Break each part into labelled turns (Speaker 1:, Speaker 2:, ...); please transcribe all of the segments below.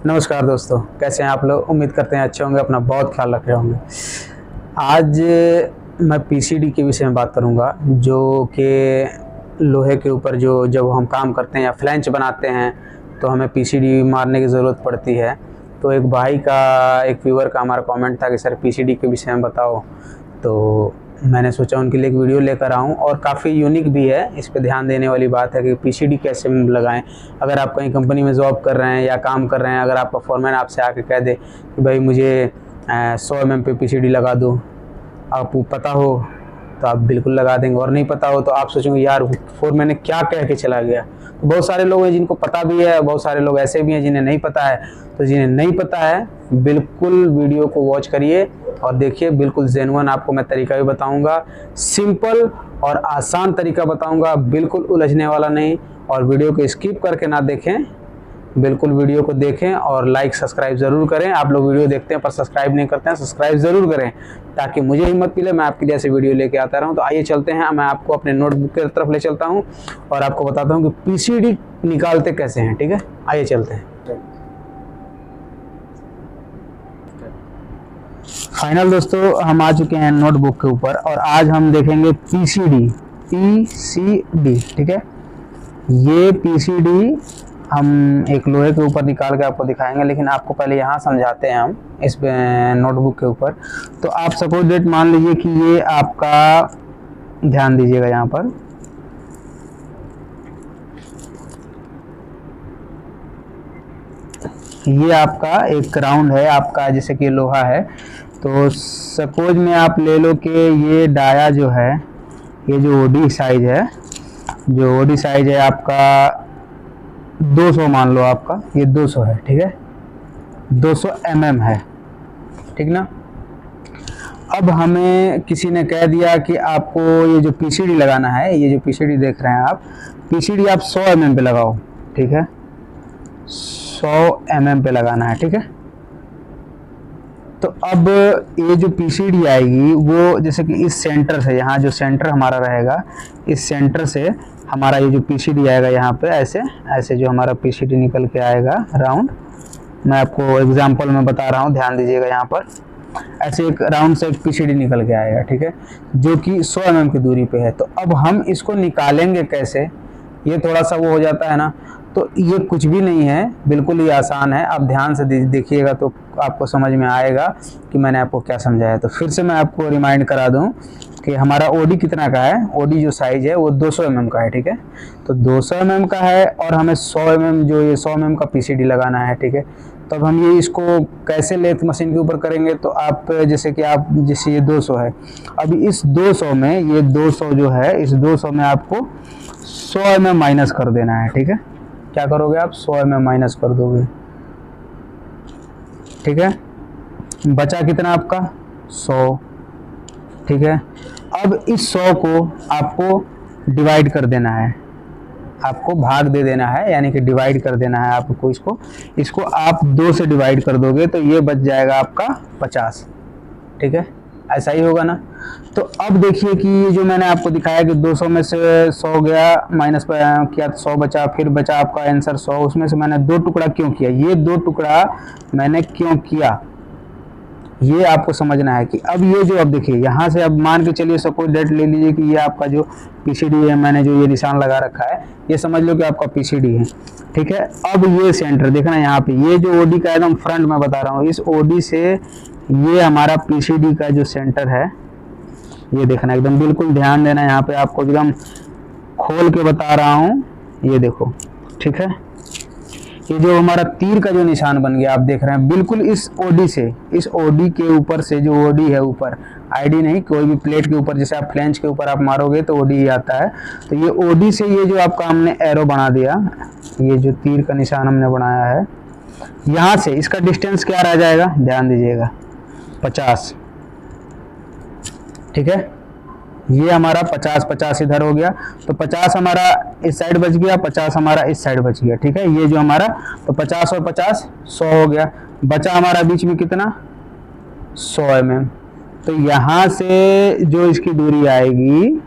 Speaker 1: नमस्कार दोस्तों, कैसे हैं आप लोग। उम्मीद करते हैं अच्छे होंगे, अपना बहुत ख्याल रख रहे होंगे। आज मैं पीसीडी के विषय में बात करूंगा, जो कि लोहे के ऊपर जो जब हम काम करते हैं या फ्लैंच बनाते हैं तो हमें पीसीडी मारने की ज़रूरत पड़ती है। तो एक भाई का, एक व्यूअर का हमारा कमेंट था कि सर पीसीडी के विषय में बताओ, तो मैंने सोचा उनके लिए एक वीडियो लेकर आऊँ। और काफ़ी यूनिक भी है, इस पे ध्यान देने वाली बात है कि पीसीडी कैसे लगाएं। अगर आप कहीं कंपनी में जॉब कर रहे हैं या काम कर रहे हैं, अगर आपका फॉरमैन आपसे आके कह दे कि भाई मुझे 100 mm पे पीसीडी लगा दो, आपको पता हो तो आप बिल्कुल लगा देंगे, और नहीं पता हो तो आप सोचेंगे यार फॉरमैन ने क्या कह के चला गया। तो बहुत सारे लोग हैं जिनको पता भी है, बहुत सारे लोग ऐसे भी हैं जिन्हें नहीं पता है। तो जिन्हें नहीं पता है बिल्कुल वीडियो को वॉच करिए और देखिए, बिल्कुल जेन्युइन आपको मैं तरीका भी बताऊंगा, सिंपल और आसान तरीका बताऊंगा, बिल्कुल उलझने वाला नहीं। और वीडियो को स्किप करके ना देखें, बिल्कुल वीडियो को देखें और लाइक सब्सक्राइब ज़रूर करें। आप लोग वीडियो देखते हैं पर सब्सक्राइब नहीं करते हैं, सब्सक्राइब ज़रूर करें ताकि मुझे हिम्मत मिले, मैं आपके जैसे वीडियो लेके आता रहूं। तो आइए चलते हैं, मैं आपको अपने नोटबुक की तरफ ले चलता हूं और आपको बताता हूं कि पीसीडी निकालते कैसे हैं। ठीक है, आइए चलते हैं। फाइनल दोस्तों, हम आ चुके हैं नोटबुक के ऊपर और आज हम देखेंगे पीसीडी। ठीक है, ये पीसीडी हम एक लोहे के ऊपर निकाल के आपको दिखाएंगे, लेकिन आपको पहले यहाँ समझाते हैं हम इस नोटबुक के ऊपर। तो आप सपोज डेट मान लीजिए कि ये आपका, ध्यान दीजिएगा यहाँ पर, ये आपका एक राउंड है आपका, जैसे कि लोहा है। तो सपोज में आप ले लो कि ये डाया जो है, ये जो ओडी साइज है, जो ओडी साइज है आपका 200 मान लो, आपका ये 200 है। ठीक है, 200 mm है, ठीक ना। अब हमें किसी ने कह दिया कि आपको ये जो पीसीडी लगाना है, ये जो पीसीडी देख रहे हैं आप, पीसीडी आप 100 mm पे लगाओ। ठीक है, 100 mm पे लगाना है। ठीक है, तो अब ये जो पीसीडी आएगी वो जैसे कि इस सेंटर से, यहाँ जो सेंटर हमारा रहेगा, इस सेंटर से हमारा ये जो पीसीडी आएगा यहाँ पे, ऐसे ऐसे जो हमारा पीसीडी निकल के आएगा राउंड, मैं आपको एग्जांपल में बता रहा हूँ, ध्यान दीजिएगा यहाँ पर। ऐसे एक राउंड से एक पीसीडी निकल के आएगा, ठीक है, जो कि 100 mm की दूरी पे है। तो अब हम इसको निकालेंगे कैसे, ये थोड़ा सा वो हो जाता है ना। तो ये कुछ भी नहीं है, बिल्कुल ही आसान है। आप ध्यान से देखिएगा तो आपको समझ में आएगा कि मैंने आपको क्या समझाया। तो फिर से मैं आपको रिमाइंड करा दूं कि हमारा ओडी कितना का है। ओडी जो साइज है वो 200 mm का है। ठीक है, तो 200 mm का है और हमें 100 mm, जो ये 100 mm का पीसीडी लगाना है। ठीक है, तो अब हम ये इसको कैसे लेथ मशीन के ऊपर करेंगे, तो आप जैसे कि आप, जैसे ये 200 है, अब इस 200 में, ये 200 जो है, इस 200 में आपको 100 mm माइनस कर देना है। ठीक है, क्या करोगे आप, 100 mm माइनस कर दोगे। ठीक है, बचा कितना आपका, 100। ठीक है, अब इस 100 को आपको डिवाइड कर देना है, आपको भाग दे देना है, यानी कि डिवाइड कर देना है आपको। इसको आप 2 से डिवाइड कर दोगे तो ये बच जाएगा आपका 50। ठीक है, ऐसा ही होगा ना। तो अब देखिए कि ये जो मैंने आपको दिखाया कि 200 में से 100 गया, माइनस किया तो 100 बचा, फिर बचा आपका आंसर 100। उसमें से मैंने 2 टुकड़ा क्यों किया, ये 2 टुकड़ा मैंने क्यों किया, ये आपको समझना है। कि अब ये जो, अब देखिए यहाँ से, अब मान के चलिए सपोज डेट ले लीजिए कि ये आपका जो पीसीडी है, मैंने जो ये निशान लगा रखा है, ये समझ लो कि आपका पीसीडी है। ठीक है, अब ये सेंटर देखना यहाँ पे, ये जो ओडी का एकदम फ्रंट में बता रहा हूँ, इस ओडी से ये हमारा पीसीडी का जो सेंटर है, ये देखना, एकदम बिल्कुल ध्यान देना, यहाँ पे आपको एकदम खोल के बता रहा हूँ, ये देखो। ठीक है, ये जो हमारा तीर का जो निशान बन गया, आप देख रहे हैं, बिल्कुल इस ओडी से, इस ओडी के ऊपर से, जो ओडी है ऊपर, आईडी नहीं, कोई भी प्लेट के ऊपर, जैसे आप फ्लैंच के ऊपर आप मारोगे तो ओडी ही आता है। तो ये ओडी से ये जो आपका हमने एरो बना दिया, ये जो तीर का निशान हमने बनाया है, यहाँ से इसका डिस्टेंस क्या रह जाएगा, ध्यान दीजिएगा, 50। ठीक है, ये हमारा 50 इधर हो गया, तो 50 हमारा इस साइड बच गया, 50 हमारा इस साइड बच गया। ठीक है, ये जो हमारा, तो 50 और 50 100 हो गया, बचा हमारा बीच में कितना, 100 mm। तो यहाँ से जो इसकी दूरी आएगी,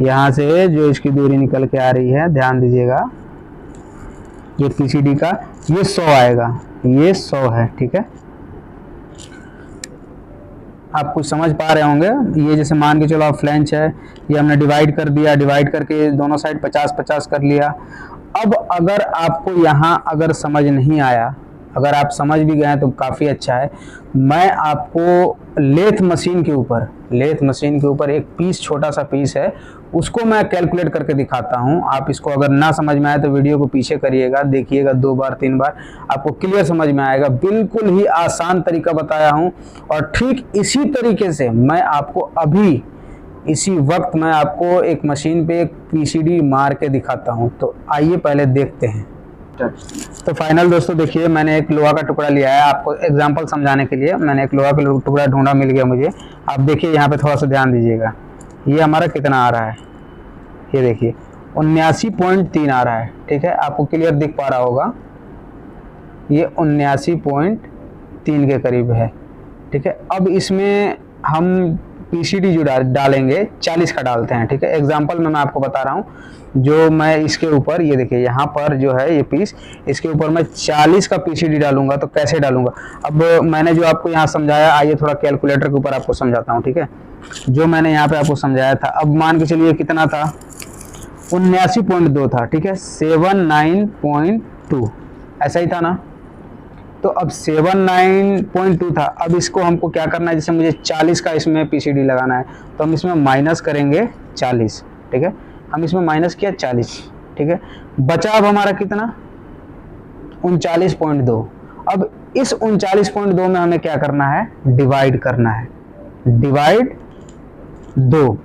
Speaker 1: यहाँ से जो इसकी दूरी निकल के आ रही है, ध्यान दीजिएगा, ये पीसीडी का ये 100 आएगा। ये 100 है, ठीक है। आप कुछ समझ पा रहे होंगे। ये जैसे मान के चलो आप फ्लैंच है, ये हमने डिवाइड कर दिया, डिवाइड करके दोनों साइड 50-50 कर लिया। अब अगर आपको यहाँ अगर समझ नहीं आया, अगर आप समझ भी गए तो काफ़ी अच्छा है। मैं आपको लेथ मशीन के ऊपर एक पीस, छोटा सा पीस है, उसको मैं कैलकुलेट करके दिखाता हूँ। आप इसको अगर ना समझ में आए तो वीडियो को पीछे करिएगा, देखिएगा 2 बार 3 बार, आपको क्लियर समझ में आएगा। बिल्कुल ही आसान तरीका बताया हूँ और ठीक इसी तरीके से मैं आपको अभी इसी वक्त मैं आपको एक मशीन पे एक पीसीडी मार के दिखाता हूँ। तो आइए पहले देखते हैं। तो फाइनल दोस्तों देखिए, मैंने एक लोहा का टुकड़ा लिया है, आपको एग्जांपल समझाने के लिए मैंने एक लोहा का टुकड़ा ढूंढा, मिल गया मुझे। आप देखिए यहाँ पे थोड़ा सा ध्यान दीजिएगा, ये हमारा कितना आ रहा है, ये देखिए 79.3 आ रहा है, ठीक है। आपको क्लियर दिख पा रहा होगा, ये 79.3 के करीब है, ठीक है। अब इसमें हम पीसीडी जो डालेंगे 40 का डालते हैं, ठीक है। एग्जांपल में मैं आपको बता रहा हूँ, जो मैं इसके ऊपर ये देखिए यहाँ पर जो है ये पीस, इसके ऊपर मैं 40 का पीसीडी डालूंगा। तो कैसे डालूंगा, अब मैंने जो आपको यहाँ समझाया, आइए थोड़ा कैलकुलेटर के ऊपर आपको समझाता हूँ, ठीक है। जो मैंने यहाँ पे आपको समझाया था, अब मान के चलिए कितना था, 79.2 था, ठीक है। 79.2 ऐसा ही था ना। तो अब 79.2 था, अब इसको हमको क्या करना है, जैसे मुझे 40 का इसमें पीसीडी लगाना है, तो हम इसमें माइनस करेंगे 40, ठीक है। हम इसमें माइनस किया 40, ठीक है। बचा अब हमारा कितना, 39.2। अब इस 39.2 में हमें क्या करना है, डिवाइड करना है। डिवाइड 2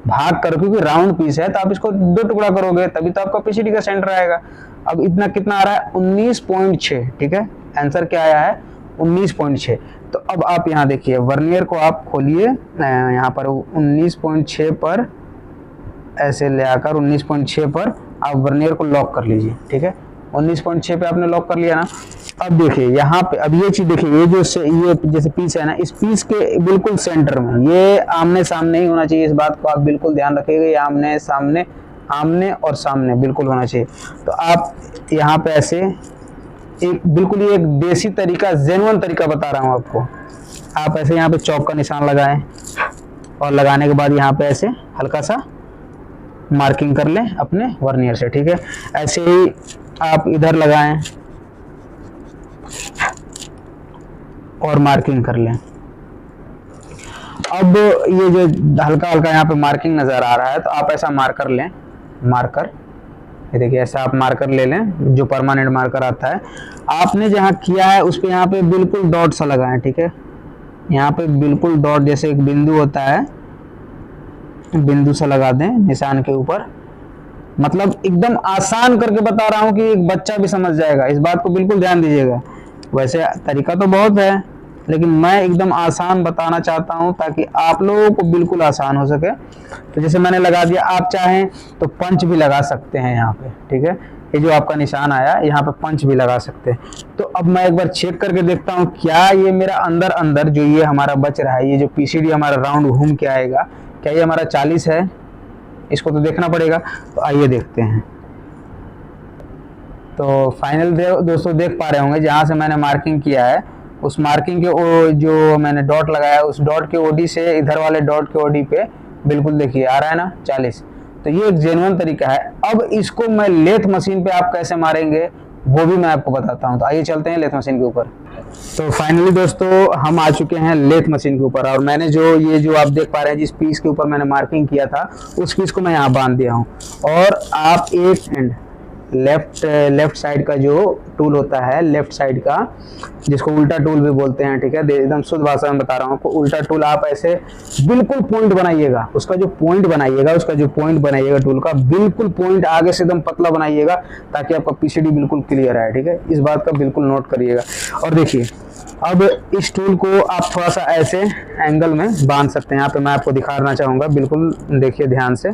Speaker 1: भाग करो, क्योंकि राउंड पीस है तो आप इसको 2 टुकड़ा करोगे तभी तो आपका पीसीडी का सेंटर आएगा। अब इतना कितना आ रहा है, 19.6, ठीक है। आंसर क्या आया है, 19.6। तो अब आप यहाँ देखिए, वर्नियर को आप खोलिए, यहाँ पर 19.6 पर ऐसे ले आकर 19.6 पर आप वर्नियर को लॉक कर लीजिए, ठीक है। 19.6 पे आपने लॉक कर लिया ना। अब देखिए यहाँ पे, अब ये चीज देखिए, ये जो ये जैसे पीस है ना, इस पीस के बिल्कुल सेंटर में, ये आमने सामने ही होना चाहिए। इस बात को आप बिल्कुल ध्यान रखिएगा, ये आमने सामने, आमने और सामने बिल्कुल होना चाहिए। तो आप यहाँ पे ऐसे एक बिल्कुल ही एक देसी तरीका, जेन्युइन तरीका बता रहा हूँ आपको। आप ऐसे यहाँ पे चौक का निशान लगाएं और लगाने के बाद यहाँ पे ऐसे हल्का सा मार्किंग कर लें अपने वर्नियर से, ठीक है। ऐसे ही आप इधर लगाएं और मार्किंग कर लें। अब ये जो हल्का हल्का यहाँ पे मार्किंग नजर आ रहा है, तो आप ऐसा मार्कर लें, मार्कर, ये देखिए ऐसा आप मार्कर ले लें, जो परमानेंट मार्कर आता है। आपने जहाँ किया है उस पे यहाँ पे बिल्कुल डॉट सा लगाएं, ठीक है। यहाँ पे बिल्कुल डॉट, जैसे एक बिंदु होता है, बिंदु सा लगा दें निशान के ऊपर। मतलब एकदम आसान करके बता रहा हूँ कि एक बच्चा भी समझ जाएगा, इस बात को बिल्कुल ध्यान दीजिएगा। वैसे तरीका तो बहुत है, लेकिन मैं एकदम आसान बताना चाहता हूं ताकि आप लोगों को बिल्कुल आसान हो सके। तो जैसे मैंने लगा दिया, आप चाहें तो पंच भी लगा सकते हैं यहाँ पे, ठीक है। ये जो आपका निशान आया, यहाँ पे पंच भी लगा सकते हैं। तो अब मैं एक बार चेक करके देखता हूँ, क्या ये मेरा अंदर अंदर जो ये हमारा बच रहा है, ये जो पीसीडी हमारा राउंड घूम के आएगा, क्या ये हमारा 40 है, इसको तो देखना पड़ेगा। तो आइए देखते हैं। तो फाइनल दोस्तों देख पा रहे होंगे, जहाँ से मैंने मार्किंग किया है उस मार्किंग के जो मैंने डॉट लगाया, उस डॉट के ओडी से इधर वाले डॉट के ओडी पे बिल्कुल देखिए आ रहा है ना 40। तो ये एक जेन्युइन तरीका है। अब इसको मैं लेथ मशीन पे आप कैसे मारेंगे वो भी मैं आपको बताता हूँ। तो आइए चलते हैं लेथ मशीन के ऊपर। तो फाइनली दोस्तों हम आ चुके हैं लेथ मशीन के ऊपर, और मैंने ये जो आप देख पा रहे हैं, जिस पीस के ऊपर मैंने मार्किंग किया था उस पीस को मैं यहाँ बांध दिया हूँ। और आप एक एंड लेफ्ट साइड का जो टूल होता है, लेफ्ट साइड का, जिसको उल्टा टूल भी बोलते हैं, ठीक है, एकदम शुद्ध भाषा में बता रहा हूँ आपको। उल्टा टूल आप ऐसे बिल्कुल पॉइंट बनाइएगा, उसका जो पॉइंट बनाइएगा टूल का, बिल्कुल पॉइंट आगे से एकदम पतला बनाइएगा, ताकि आपका पीसीडी बिल्कुल क्लियर आए, ठीक है। इस बात का बिल्कुल नोट करिएगा। और देखिए अब इस टूल को आप थोड़ा सा ऐसे एंगल में बांध सकते हैं। यहाँ पे मैं आपको दिखाना चाहूँगा, बिल्कुल देखिए ध्यान से।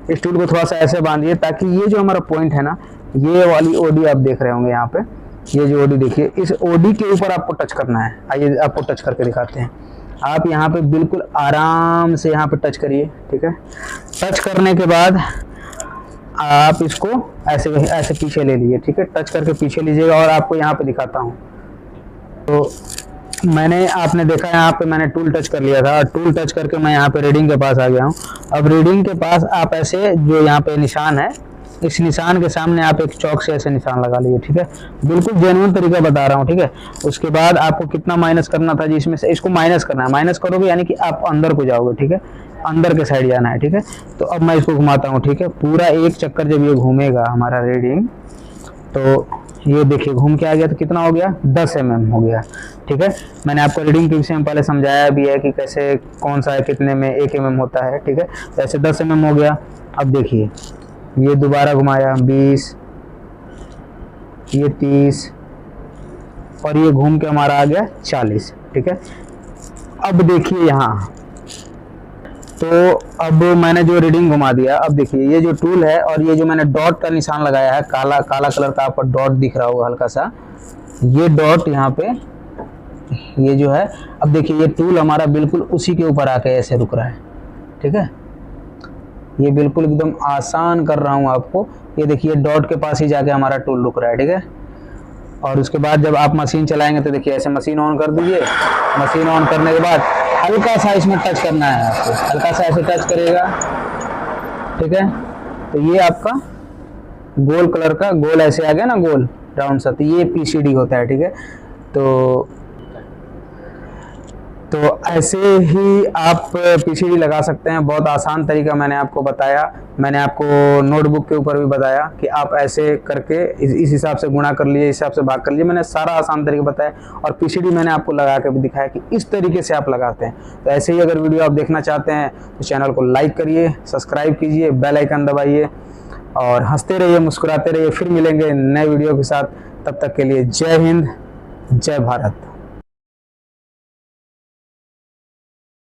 Speaker 1: इस टूल को थोड़ा सा ऐसे बांधिए ताकि ये जो हमारा पॉइंट है ना, ये वाली ओडी आप देख रहे होंगे यहाँ पे, ये जो ओडी देखिए, इस ओडी के ऊपर आपको टच करना है। आइए आपको टच करके दिखाते हैं। आप यहाँ पे बिल्कुल आराम से यहाँ पे टच करिए, ठीक है। टच करने के बाद आप इसको ऐसे ऐसे पीछे ले लीजिए, ठीक है। टच करके पीछे लीजिएगा और आपको यहाँ पे दिखाता हूँ, तो मैंने आपने देखा यहाँ पे मैंने टूल टच कर लिया था और टूल टच करके मैं यहाँ पे रीडिंग के पास आ गया हूँ। अब रीडिंग के पास आप ऐसे जो यहाँ पे निशान है, इस निशान के सामने आप एक चौक से ऐसे निशान लगा लीजिए, ठीक है। बिल्कुल जेन्युइन तरीका बता रहा हूँ, ठीक है। उसके बाद आपको कितना माइनस करना था जी, इसमें से इसको माइनस करना है। माइनस करोगे यानी कि आप अंदर को जाओगे, ठीक है, अंदर के साइड जाना है, ठीक है। तो अब मैं इसको घुमाता हूँ, ठीक है। पूरा एक चक्कर जब ये घूमेगा हमारा रीडिंग, तो ये देखिए घूम के आ गया, तो कितना हो गया, 10 mm हो गया, ठीक है। मैंने आपको रीडिंग के विषय में पहले समझाया भी है कि कैसे कौन सा है, कितने में 1 mm होता है, ठीक है। तो ऐसे 10 mm हो गया। अब देखिए ये दोबारा घुमाया 20, ये 30 और ये घूम के हमारा आ गया 40, ठीक है। अब देखिए यहाँ, तो अब मैंने जो रीडिंग घुमा दिया, अब देखिए ये जो टूल है और ये जो मैंने डॉट का निशान लगाया है, काला काला कलर का आपको डॉट दिख रहा होगा हल्का सा, ये डॉट यहाँ पे ये जो है, अब देखिए ये टूल हमारा बिल्कुल उसी के ऊपर आके ऐसे रुक रहा है, ठीक है। ये बिल्कुल एकदम आसान कर रहा हूँ आपको। ये देखिए डॉट के पास ही जाके हमारा टूल रुक रहा है, ठीक है। और उसके बाद जब आप मशीन चलाएंगे तो देखिए ऐसे मशीन ऑन कर दीजिए। मशीन ऑन करने के बाद हल्का सा इसमें टच करना है आपको, हल्का सा ऐसे टच करेगा, ठीक है। तो ये आपका गोल कलर का गोल ऐसे आ गया ना, गोल राउंड सा, तो ये पीसीडी होता है, ठीक है। तो ऐसे ही आप पीसीडी लगा सकते हैं। बहुत आसान तरीका मैंने आपको बताया। मैंने आपको नोटबुक के ऊपर भी बताया कि आप ऐसे करके इस हिसाब से गुणा कर लीजिए, इस हिसाब से भाग कर लीजिए। मैंने सारा आसान तरीका बताया और पीसीडी मैंने आपको लगा के भी दिखाया कि इस तरीके से आप लगाते हैं। तो ऐसे ही अगर वीडियो आप देखना चाहते हैं तो चैनल को लाइक करिए, सब्सक्राइब कीजिए, बेल आइकन दबाइए और हंसते रहिए, मुस्कुराते रहिए। फिर मिलेंगे नए वीडियो के साथ, तब तक के लिए जय हिंद, जय भारत।